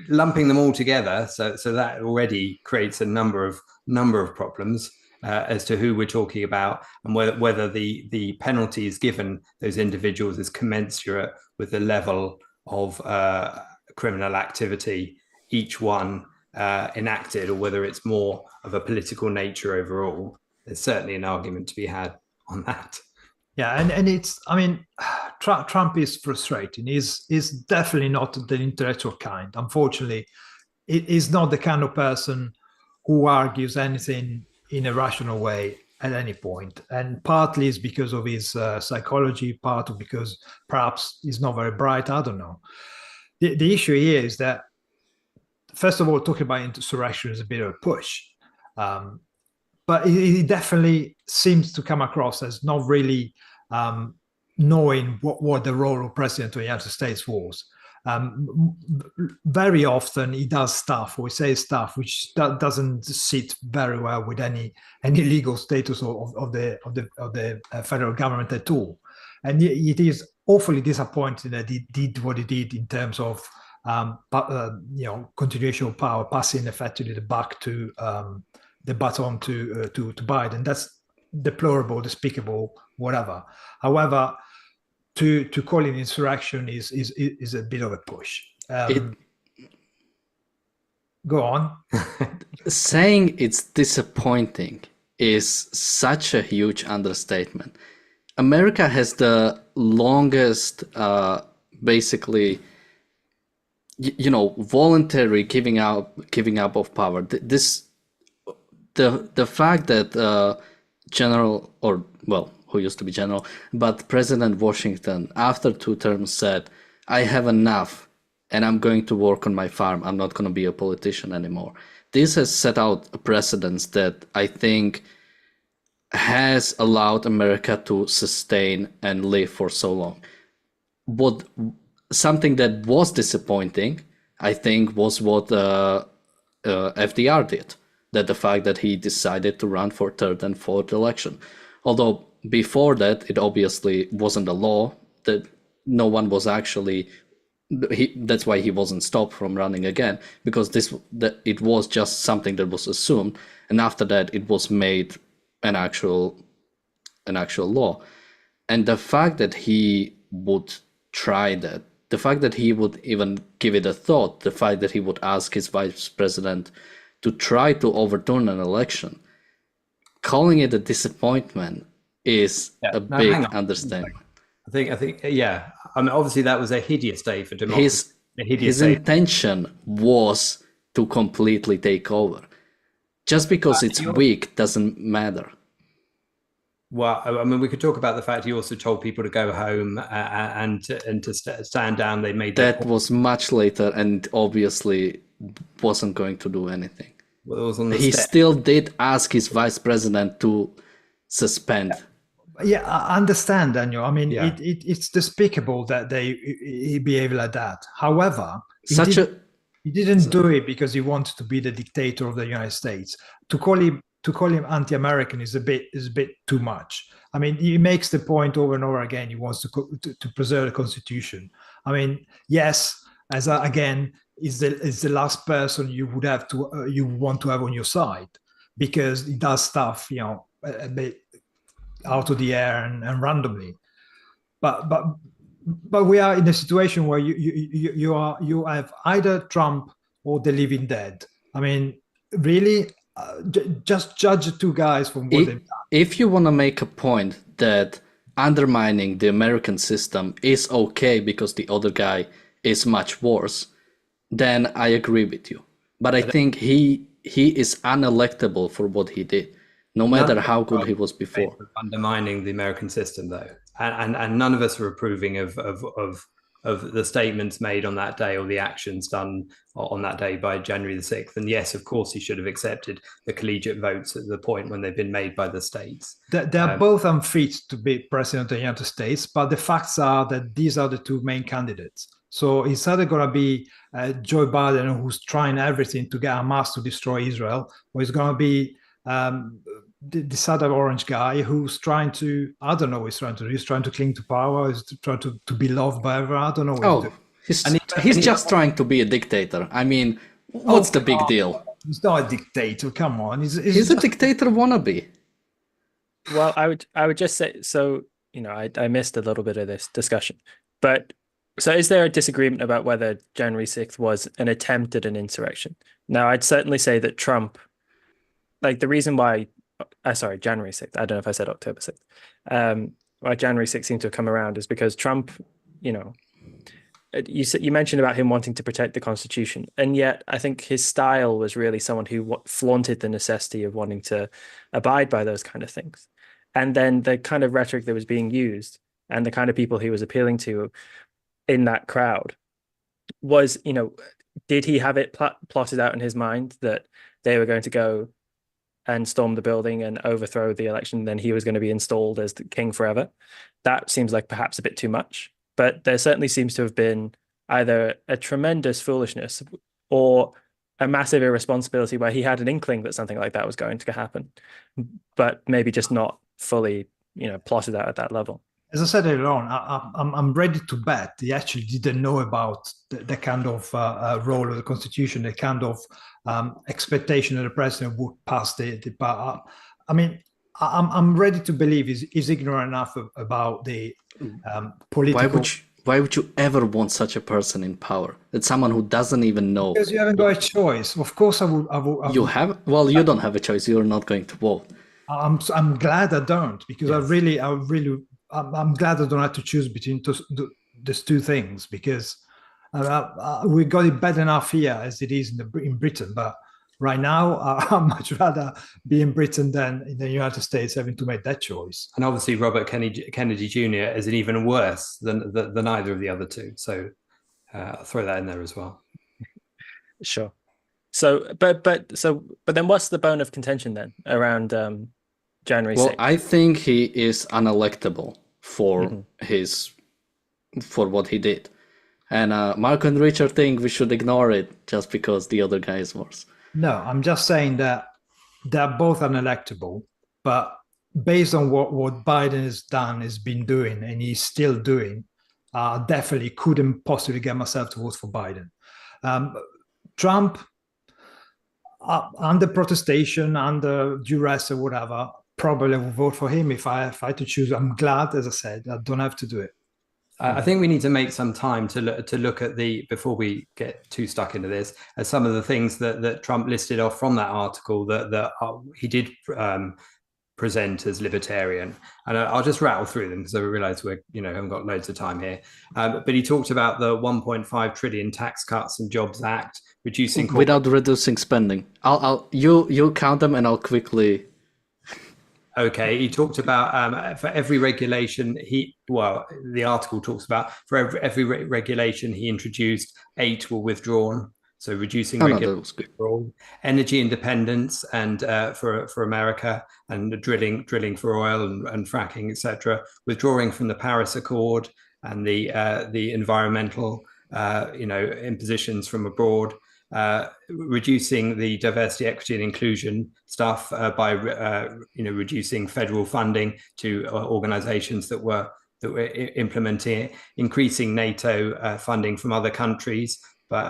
lumping them all together, so that already creates a number of problems as to who we're talking about and whether the penalties given those individuals is commensurate with the level of criminal activity each one enacted, or whether it's more of a political nature overall. There's certainly an argument to be had on that. Yeah, and it's, Trump is frustrating. He's definitely not the intellectual kind. Unfortunately, he's not the kind of person who argues anything in a rational way at any point. And partly it's because of his psychology, partly because perhaps he's not very bright, I don't know. The issue here is that, first of all, talking about insurrection is a bit of a push. But he definitely seems to come across as not really knowing what the role of President of the United States was. Very often he does stuff or he says stuff which doesn't sit very well with any legal status of the federal government at all. And it is awfully disappointing that he did what he did in terms of continuation of power, passing effectively the baton to Biden. That's deplorable, despicable, whatever. However, to call it insurrection is a bit of a push. Go on. Saying it's disappointing is such a huge understatement. America has the longest, basically, voluntary giving up of power. The fact that who used to be general, but President Washington, after 2 terms, said, "I have enough and I'm going to work on my farm. I'm not going to be a politician anymore." This has set out a precedence that I think has allowed America to sustain and live for so long. But something that was disappointing, I think, was what FDR did. That the fact that he decided to run for 3rd and 4th election. Although before that, it obviously wasn't a law, that no one was actually, that's why he wasn't stopped from running again, because it was just something that was assumed, and after that it was made an actual law. And the fact that he would try that, the fact that he would even give it a thought, the fact that he would ask his vice president to try to overturn an election, calling it a disappointment is a big understatement. I think, yeah. I mean, obviously that was a hideous day for democracy. His intention was to completely take over. Just because it's weak doesn't matter. Well, I mean, we could talk about the fact he also told people to go home and to stand down. They made that was much later, and obviously wasn't going to do anything. Well, it was on the he still did ask his vice president to suspend. Yeah, I understand, Daniel. I mean, it's despicable that he behaved like that. However, he didn't do it because he wanted to be the dictator of the United States. To call him anti-American is a bit too much. I mean, he makes the point over and over again. He wants to preserve the Constitution. I mean, yes, again, is the last person you would have to you want to have on your side, because he does stuff, you know, a bit out of the air and randomly. But we are in a situation where you have either Trump or the living dead. I mean, really, just judge the two guys from what they've done. If you want to make a point that undermining the American system is okay because the other guy is much worse, then I agree with you. But I think he is unelectable for what he did, no matter how good he was before. Undermining the American system, though, and none of us are approving of the statements made on that day or the actions done on that day by January the 6th. And yes, of course, he should have accepted the collegiate votes at the point when they've been made by the states. They're both unfit to be president of the United States, but the facts are that these are the two main candidates. So it's either going to be Joe Biden, who's trying everything to get Hamas to destroy Israel, or it's going to be this other orange guy who's trying to, I don't know what he's trying to do. He's trying to cling to power. He's trying to be loved by everyone. I don't know. He's just trying to be a dictator. I mean, what's the big deal? He's not a dictator. Come on. He's a dictator wannabe. Well, I would just say, so, you know, I missed a little bit of this discussion, but so is there a disagreement about whether January 6th was an attempt at an insurrection? Now, I'd certainly say that Trump, like the reason why, sorry, January 6th, I don't know if I said October 6th, why January 6th seemed to have come around is because Trump, you know, you mentioned about him wanting to protect the Constitution, and yet I think his style was really someone who flaunted the necessity of wanting to abide by those kind of things. And then the kind of rhetoric that was being used and the kind of people he was appealing to in that crowd was, you know, did he have it plotted out in his mind that they were going to go and storm the building and overthrow the election, then he was going to be installed as the king forever? That seems like perhaps a bit too much, but there certainly seems to have been either a tremendous foolishness or a massive irresponsibility where he had an inkling that something like that was going to happen, but maybe just not fully, you know, plotted out at that level. As I said earlier on, I'm ready to bet he actually didn't know about the kind of role of the Constitution, the kind of expectation that the president would pass the I mean, I'm ready to believe he's ignorant enough about the political. Why would you ever want such a person in power? It's someone who doesn't even know. Because you haven't got a choice. Of course, I would. You have? Well, you don't have a choice. You're not going to vote. I'm glad I don't, because yes. I'm glad I don't have to choose between those two things, because we got it bad enough here as it is in Britain. But right now, I'd much rather be in Britain than in the United States having to make that choice. And obviously, Robert Kennedy Jr. is even worse than either of the other two. So I'll throw that in there as well. Sure. So, but then what's the bone of contention then around January 6th? Well, I think he is unelectable for for what he did. And Marco and Richard think we should ignore it just because the other guy is worse. No, I'm just saying that they're both unelectable, but based on what Biden has been doing, and he's still doing, definitely couldn't possibly get myself to vote for Biden. Trump, under protestation, under duress or whatever, probably will vote for him if I had to choose. I'm glad, as I said, I don't have to do it. I think we need to make some time to look at before we get too stuck into this, as some of the things that Trump listed off from that article that he did present as libertarian, and I'll just rattle through them because I realize we haven't got loads of time here. But he talked about the 1.5 trillion tax cuts and Jobs Act, reducing without reducing spending. You count them and I'll quickly. Okay, he talked about for every regulation the article talks about for every regulation he introduced, 8 were withdrawn. So reducing withdrawal, energy independence, and for America, and drilling for oil and fracking, etc. Withdrawing from the Paris Accord and the environmental impositions from abroad. Reducing the diversity, equity, and inclusion stuff by reducing federal funding to organizations that were implementing it, increasing NATO funding from other countries, but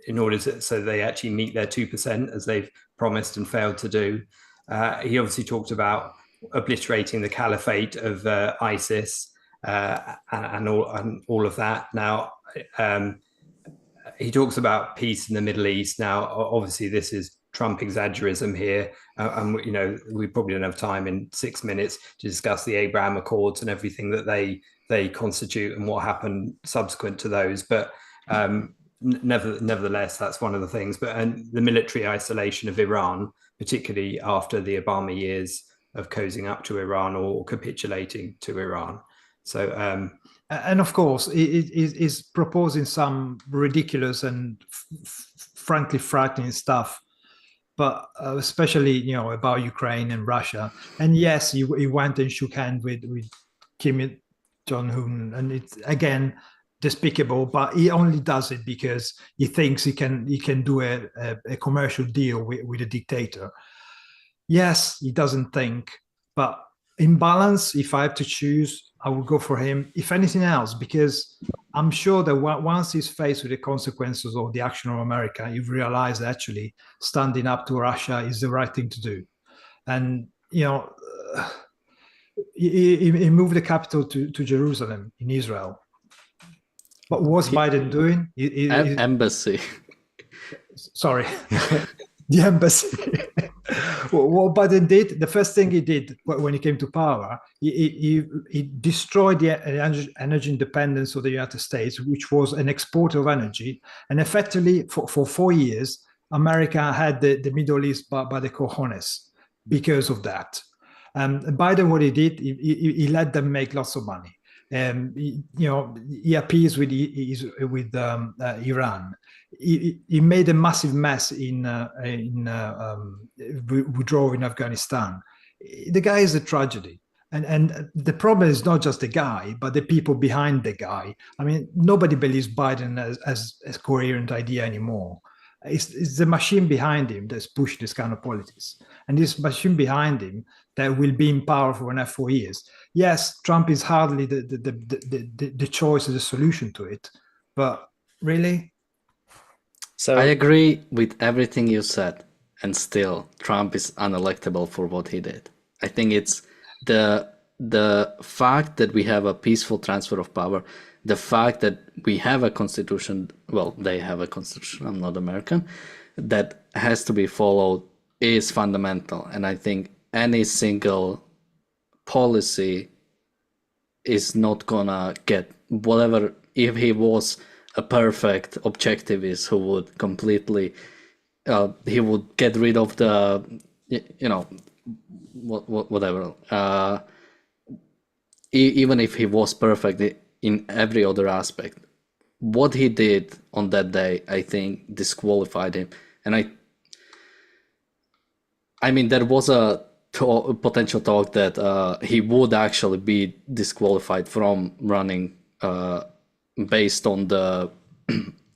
in order so they actually meet their 2% as they've promised and failed to do. He obviously talked about obliterating the caliphate of ISIS and all of that. Now. He talks about peace in the Middle East. Now, obviously, this is Trump exaggerism here. And, we probably don't have time in 6 minutes to discuss the Abraham Accords and everything that they constitute and what happened subsequent to those. But nevertheless, that's one of the things. And the military isolation of Iran, particularly after the Obama years of cozying up to Iran or capitulating to Iran. So, and of course, it is proposing some ridiculous and frankly frightening stuff, but especially about Ukraine and Russia. And yes, he went and shook hands with Kim Jong-un, and it's again despicable. But he only does it because he thinks he can do a commercial deal with a dictator. Yes, he doesn't think, but in balance, if I have to choose, I would go for him, if anything else, because I'm sure that once he's faced with the consequences of the action of America, you've realized actually standing up to Russia is the right thing to do. And, he moved the capital to Jerusalem in Israel. But what's Biden doing? Embassy. Sorry. The embassy. What Biden did, the first thing he did when he came to power, he destroyed the energy independence of the United States, which was an exporter of energy. And effectively, for 4 years, America had the Middle East by the cojones because of that. Biden, what he did, he let them make lots of money. He appeased with Iran. He made a massive mess in withdrawing Afghanistan. The guy is a tragedy, and the problem is not just the guy, but the people behind the guy. I mean, nobody believes Biden as a coherent idea anymore. It's the machine behind him that's pushed this kind of politics, and this machine behind him that will be in power for another 4 years. Yes, Trump is hardly the choice or the solution to it, but really. So I agree with everything you said, and still Trump is unelectable for what he did. I think it's the fact that we have a peaceful transfer of power, the fact that we have a constitution, well, they have a constitution, I'm not American, that has to be followed is fundamental. And I think any single policy is not gonna get whatever. If he was a perfect objectivist who would completely he would get rid of the whatever even if he was perfect in every other aspect, what he did on that day, I think, disqualified him. And I mean, there was a potential talk that he would actually be disqualified from running based on the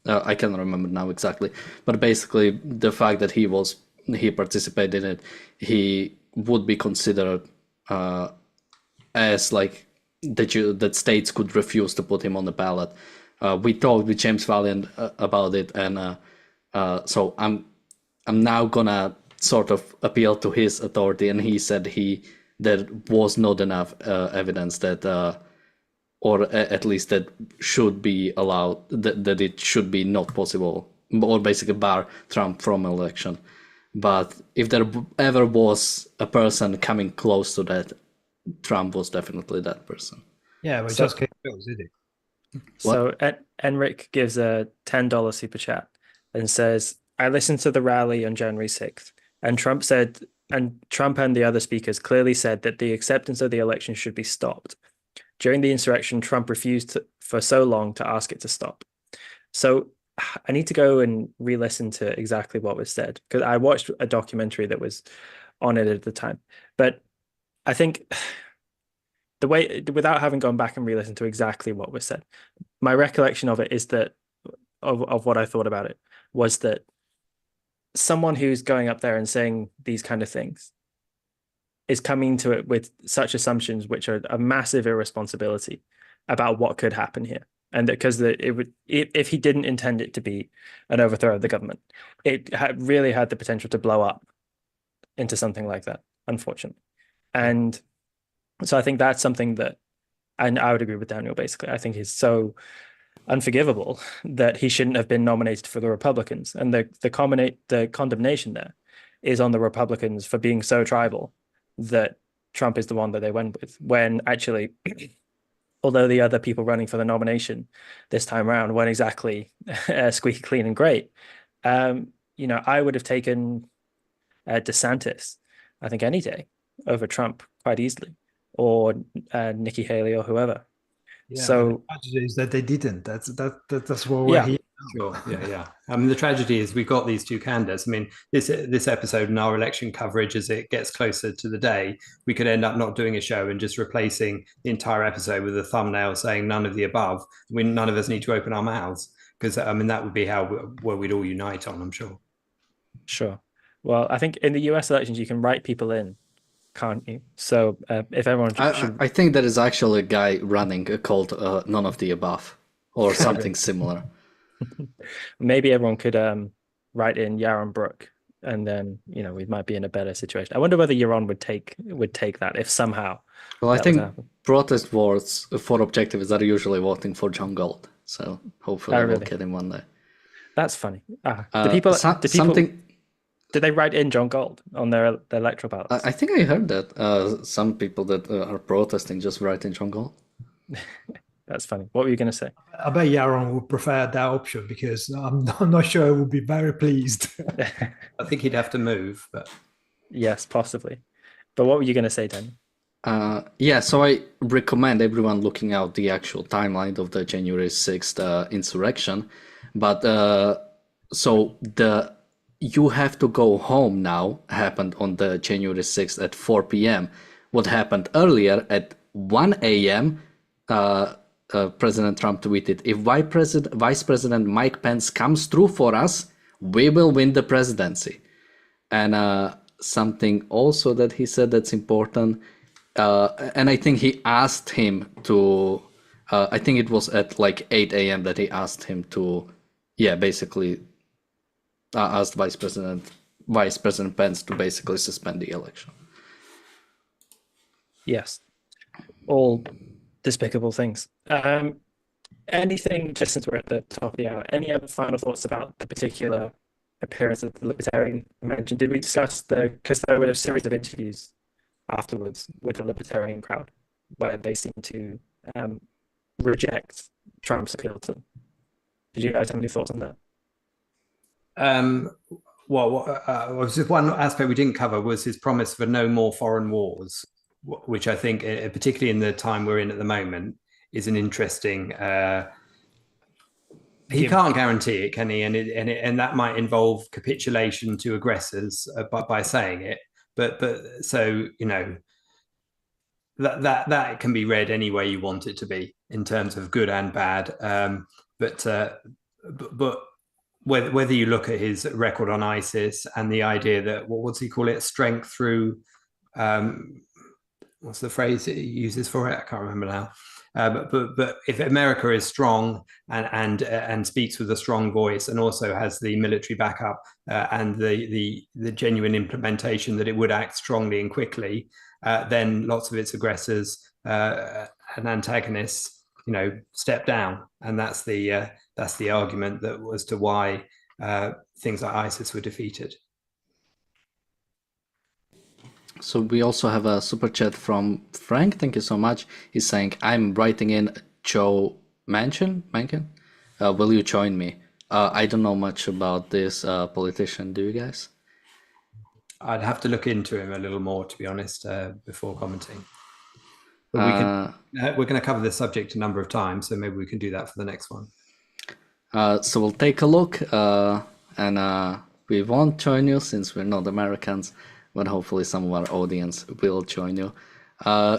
I can't remember now exactly, but basically the fact that he participated in it, he would be considered as like that states could refuse to put him on the ballot. We talked with James Valiant about it, and so I'm now gonna sort of appealed to his authority, and he said there was not enough evidence that, or at least that should be allowed, that it should be not possible, or basically bar Trump from election. But if there ever was a person coming close to that, Trump was definitely that person. Yeah, but just came close, did he? So Enric gives a $10 super chat and says, I listened to the rally on January 6th, and Trump and the other speakers clearly said that the acceptance of the election should be stopped. During the insurrection, Trump refused for so long to ask it to stop. So I need to go and re-listen to exactly what was said, because I watched a documentary that was on it at the time. But I think the way, without having gone back and re-listened to exactly what was said, my recollection of it is that of what I thought about it was that someone who's going up there and saying these kind of things is coming to it with such assumptions, which are a massive irresponsibility about what could happen here. And because if he didn't intend it to be an overthrow of the government, it really had the potential to blow up into something like that, unfortunately. And so I think that's something that, and I would agree with Daniel, basically. I think he's so unforgivable that he shouldn't have been nominated for the Republicans. And the condemnation there is on the Republicans for being so tribal that Trump is the one that they went with, when actually, although the other people running for the nomination this time around weren't exactly squeaky clean and great, I would have taken DeSantis, I think, any day over Trump quite easily, or Nikki Haley or whoever. Yeah, so the tragedy is that they didn't. That's what we're here. Sure. Yeah. I mean, the tragedy is we've got these two candidates. I mean, this episode and our election coverage, as it gets closer to the day, we could end up not doing a show and just replacing the entire episode with a thumbnail saying none of the above. None of us need to open our mouths, because I mean, that would be where we'd all unite on, I'm sure. Sure. Well, I think in the US elections, you can write people in, can't you? So if everyone I think there is actually a guy running called None of the Above, or something similar. Maybe everyone could write in Yaron Brook, and then we might be in a better situation. I wonder whether Yaron would take that if somehow. Well, I think protest votes for objectivists are usually voting for John Gold, so hopefully we'll get him one day. That's funny. Did they write in John Gold on their electoral ballots? I think I heard that some people that are protesting just write in John Gold. That's funny. What were you going to say? I bet Yaron would prefer that option, because I'm not sure I would be very pleased. I think he'd have to move, but yes, possibly. But what were you going to say, Dan? So I recommend everyone looking out the actual timeline of the January 6th insurrection. But so the "you have to go home now" happened on the January 6th at 4 p.m. What happened earlier at 1 a.m., President Trump tweeted, "If Vice President Mike Pence comes through for us, we will win the presidency." And something also that he said that's important, and I think he asked him to, I think it was at like 8 a.m. that he asked him to, basically asked Vice President Pence to basically suspend the election. Yes, all despicable things. Anything, just since we're at the top of the hour, any other final thoughts about the particular appearance of the Libertarian convention? Did we discuss because there were a series of interviews afterwards with the Libertarian crowd where they seemed to reject Trump's appeal to them. Did you guys have any thoughts on that? Just one aspect we didn't cover was his promise for no more foreign wars, which I think, particularly in the time we're in at the moment, is an interesting. He can't guarantee it, can he? And that might involve capitulation to aggressors by saying it. But so that can be read any way you want it to be in terms of good and bad. But whether you look at his record on ISIS and the idea that what's he call it, strength through what's the phrase he uses for it? I can't remember now. But if America is strong and speaks with a strong voice, and also has the military backup and the genuine implementation that it would act strongly and quickly, then lots of its aggressors and antagonists, step down, and that's the argument that as to why things like ISIS were defeated. So we also have a super chat from Frank. Thank you so much. He's saying, I'm writing in Joe Manchin. Will you join me? I don't know much about this politician. Do you guys? I'd have to look into him a little more, to be honest, before commenting. But we're going to cover this subject a number of times, so maybe we can do that for the next one. So we'll take a look, and we won't join you since we're not Americans, but hopefully some of our audience will join you.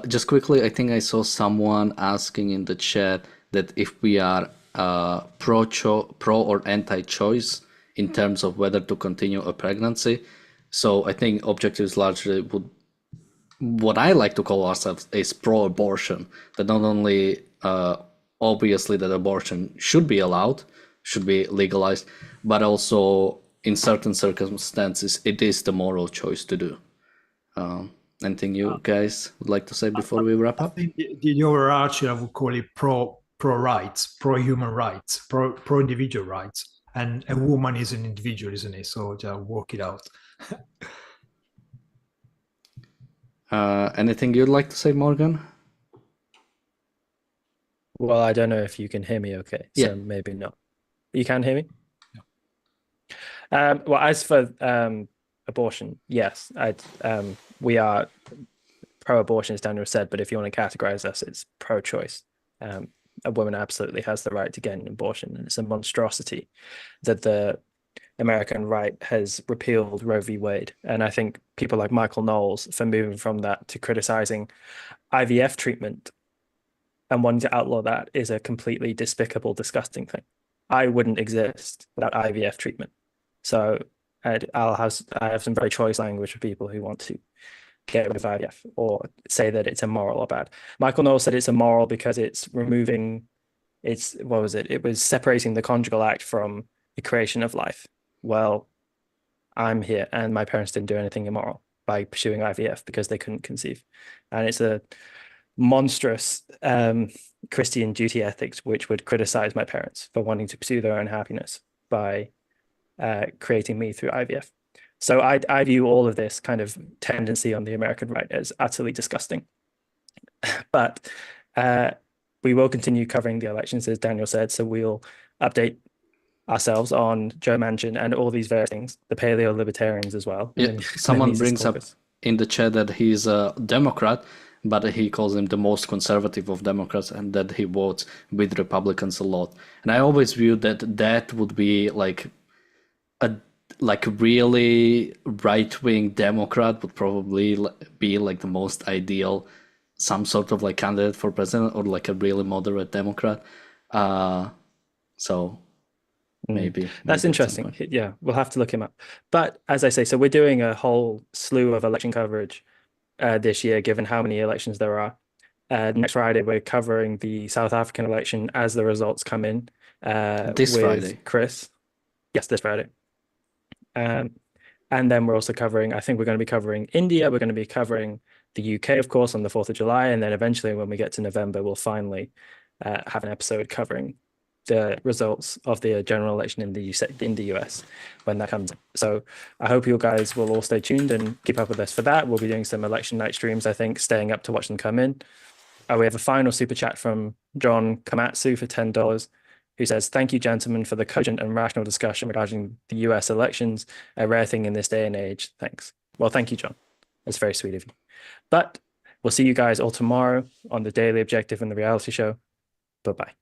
Just quickly, I think I saw someone asking in the chat that if we are pro or anti-choice in terms of whether to continue a pregnancy. So I think objectives largely would, what I like to call ourselves, is pro-abortion. That not only obviously that abortion should be allowed, should be legalized, but also in certain circumstances, it is the moral choice to do. Anything you guys would like to say before we wrap up? I think the overarching, I would call it pro-rights, pro-human rights, pro-individual rights. And a woman is an individual, isn't it? So just work it out. Anything you'd like to say, Morgan? Well, I don't know if you can hear me okay, so Yeah. maybe not. You can hear me? Well, as for abortion, yes, we are pro-abortion, as Daniel said, but if you want to categorize us, it's pro-choice. A woman absolutely has the right to get an abortion, and it's a monstrosity that the American right has repealed Roe v. Wade. And I think people like Michael Knowles, for moving from that to criticizing IVF treatment and wanting to outlaw that, is a completely despicable, disgusting thing. I wouldn't exist without IVF treatment. So I have some very choice language for people who want to get rid of IVF or say that it's immoral or bad. Michael Knowles said it's immoral because it's removing, it was separating the conjugal act from the creation of life. Well, I'm here and my parents didn't do anything immoral by pursuing IVF because they couldn't conceive. And it's a monstrous Christian duty ethics which would criticize my parents for wanting to pursue their own happiness by creating me through IVF. So I view all of this kind of tendency on the American right as utterly disgusting. But we will continue covering the elections, as Daniel said. So we'll update ourselves on Joe Manchin and all these various things, the paleo libertarians as well. Yeah, someone brings up in the chat that he's a Democrat, but he calls him the most conservative of Democrats and that he votes with Republicans a lot. And I always view that would be like a really right-wing Democrat would probably be like the most ideal, some sort of like candidate for president, or like a really moderate Democrat. So maybe that's interesting. Yeah, we'll have to look him up. But as I say, so we're doing a whole slew of election coverage this year, given how many elections there are. Next Friday, we're covering the South African election as the results come in. This Friday. Chris. Yes, this Friday. And then we're also covering, I think we're going to be covering India. We're going to be covering the UK, of course, on the 4th of July. And then eventually, when we get to November, we'll finally have an episode covering the results of the general election in the US when that comes in. So I hope you guys will all stay tuned and keep up with us for that. We'll be doing some election night streams, I think, staying up to watch them come in. We have a final super chat from John Komatsu for $10, who says, "Thank you, gentlemen, for the cogent and rational discussion regarding the US elections, a rare thing in this day and age. Thanks." Well, thank you, John. That's very sweet of you. But we'll see you guys all tomorrow on the Daily Objective and the Reality Show. Bye-bye.